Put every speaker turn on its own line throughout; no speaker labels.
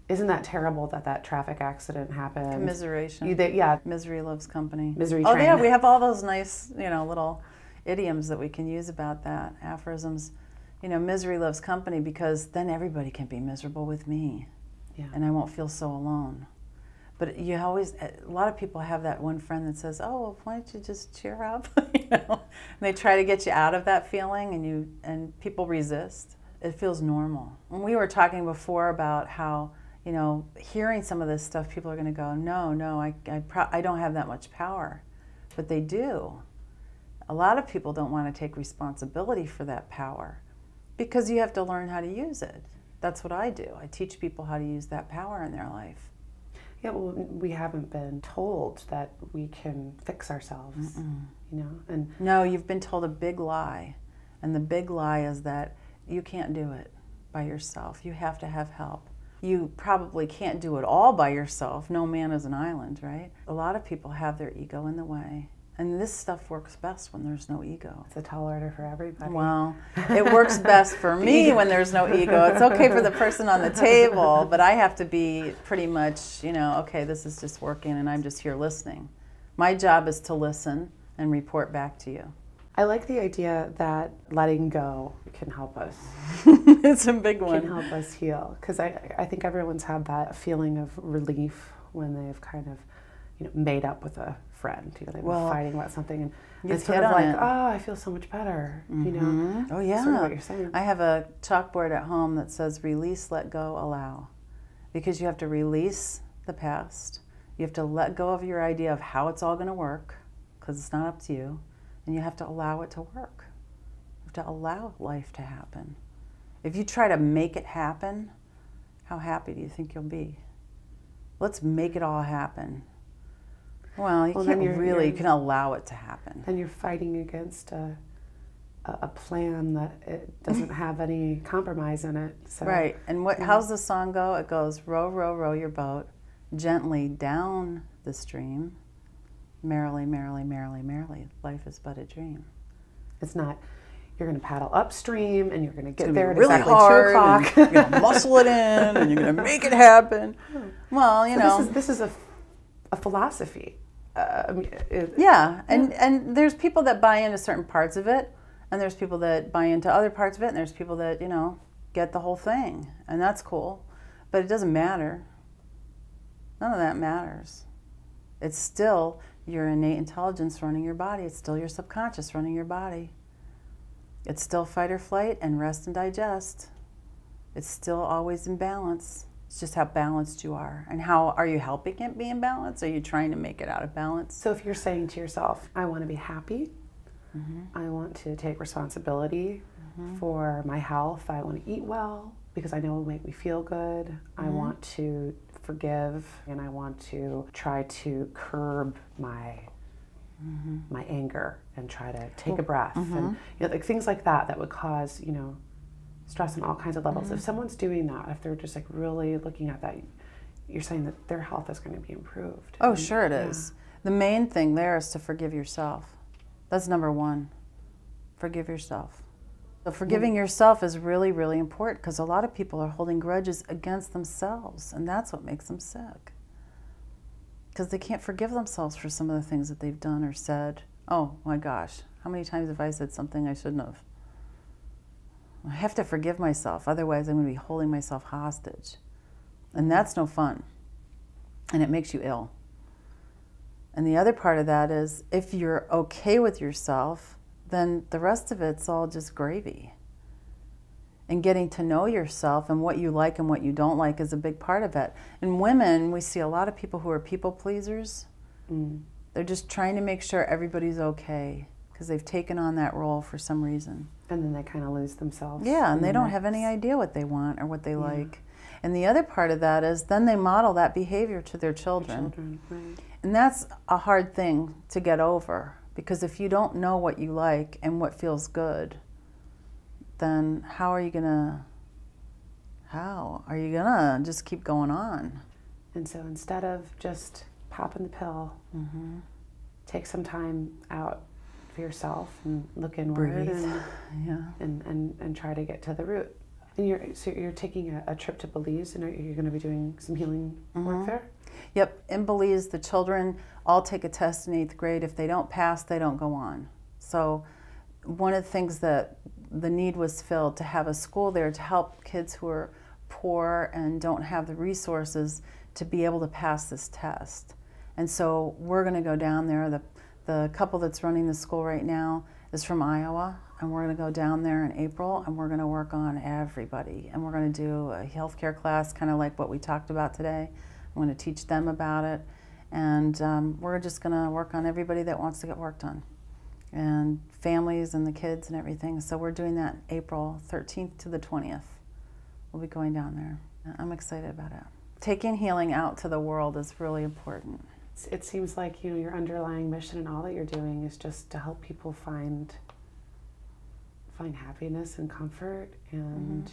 Isn't that terrible that that traffic accident happened?
Commiseration.
Yeah.
Misery loves company.
Misery
Oh
train.
yeah, we have all those nice, little idioms that we can use about that, aphorisms. Misery loves company, because then everybody can be miserable with me.
Yeah.
And I won't feel so alone. But a lot of people have that one friend that says, oh, well, why don't you just cheer up? And they try to get you out of that feeling, and people resist. It feels normal. When we were talking before about how, hearing some of this stuff, people are going to go, no, I don't have that much power. But they do. A lot of people don't want to take responsibility for that power, because you have to learn how to use it. That's what I do. I teach people how to use that power in their life.
Yeah, well, we haven't been told that we can fix ourselves, and
no, you've been told a big lie, and the big lie is that you can't do it by yourself. You have to have help. You probably can't do it all by yourself. No man is an island, right? A lot of people have their ego in the way, and this stuff works best when there's no ego.
It's a tall order for everybody.
Well, it works best for me when there's no ego. It's okay for the person on the table, but I have to be pretty much, okay, this is just working and I'm just here listening. My job is to listen and report back to you.
I like the idea that letting go can help us.
It's a big one.
Can help us heal, because I think everyone's had that feeling of relief when they've kind of, made up with a friend. They've been fighting about something, and it's sort of like, oh, I feel so much better.
Oh yeah.
Sort of what you're saying.
I have a chalkboard at home that says release, let go, allow, because you have to release the past. You have to let go of your idea of how it's all going to work, because it's not up to you, and you have to allow it to work. You have to allow life to happen. If you try to make it happen, how happy do you think you'll be? Let's make it all happen. Well, you can't really. You can allow it to happen.
And you're fighting against a plan that it doesn't have any compromise in it. So,
right. And how's the song go? It goes, row, row, row your boat gently down the stream. Merrily, merrily, merrily, merrily. Life is but a dream.
It's not. You're going to paddle upstream, and you're going to get there at
really
exactly
hard,
2 o'clock.
You're going to muscle it in, and you're going to make it happen. Well,
So this is a philosophy.
And there's people that buy into certain parts of it, and there's people that buy into other parts of it, and there's people that, get the whole thing, and that's cool. But it doesn't matter. None of that matters. It's still your innate intelligence running your body. It's still your subconscious running your body. It's still fight or flight and rest and digest. It's still always in balance. It's just how balanced you are. And how are you helping it be in balance? Are you trying to make it out of balance?
So if you're saying to yourself, I want to be happy, I want to take responsibility for my health, I want to eat well because I know it will make me feel good, I want to forgive, and I want to try to curb my anger and try to take a breath, and like things like that would cause, stress on all kinds of levels. If someone's doing that, if they're just like really looking at that, you're saying that their health is going to be improved.
Oh, sure it is. The main thing there is to forgive yourself. That's number one. Forgive yourself. So forgiving yourself is really, really important, because a lot of people are holding grudges against themselves, and that's what makes them sick. Because they can't forgive themselves for some of the things that they've done or said. Oh my gosh, how many times have I said something I shouldn't have? I have to forgive myself, otherwise I'm going to be holding myself hostage. And that's no fun. And it makes you ill. And the other part of that is, if you're okay with yourself, then the rest of it's all just gravy. And getting to know yourself and what you like and what you don't like is a big part of it. In women, we see a lot of people who are people pleasers. They're just trying to make sure everybody's okay, because they've taken on that role for some reason.
And then they kind of lose themselves.
Yeah, and they don't have any idea what they want or what they like. And the other part of that is then they model that behavior to their children.
Right.
And that's a hard thing to get over, because if you don't know what you like and what feels good, then how are you gonna just keep going on?
And so instead of just popping the pill, take some time out for yourself and look inward.
Breathe.
And try to get to the root. And so you're taking a trip to Belize, and you're going to be doing some healing work there?
Yep. In Belize, the children all take a test in 8th grade. If they don't pass, they don't go on. So one of the things that the need was filled to have a school there to help kids who are poor and don't have the resources to be able to pass this test. And so we're going to go down there. The couple that's running the school right now is from Iowa, and we're going to go down there in April, and we're going to work on everybody. And we're going to do a healthcare class, kind of like what we talked about today. I'm going to teach them about it, and we're just going to work on everybody that wants to get worked on, and families and the kids and everything. So we're doing that April 13th to the 20th. We'll be going down there. I'm excited about it. Taking healing out to the world is really important.
It seems like, you know, your underlying mission and all that you're doing is just to help people find happiness and comfort and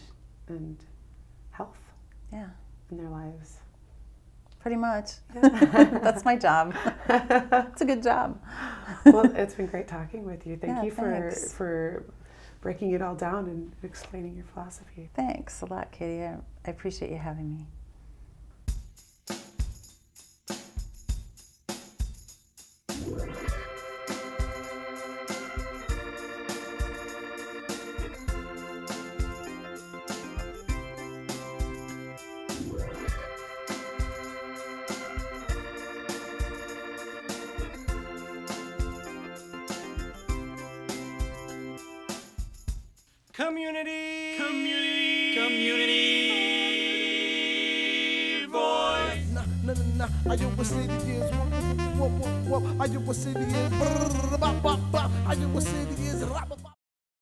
health in their lives.
Pretty much. Yeah. That's my job. It's a good job.
Well, it's been great talking with you. Thank you for breaking it all down and explaining your philosophy.
Thanks a lot, Katie. I appreciate you having me.
Community voice. Nah. I do what city is. Whoop. I do what city is. I do what city is.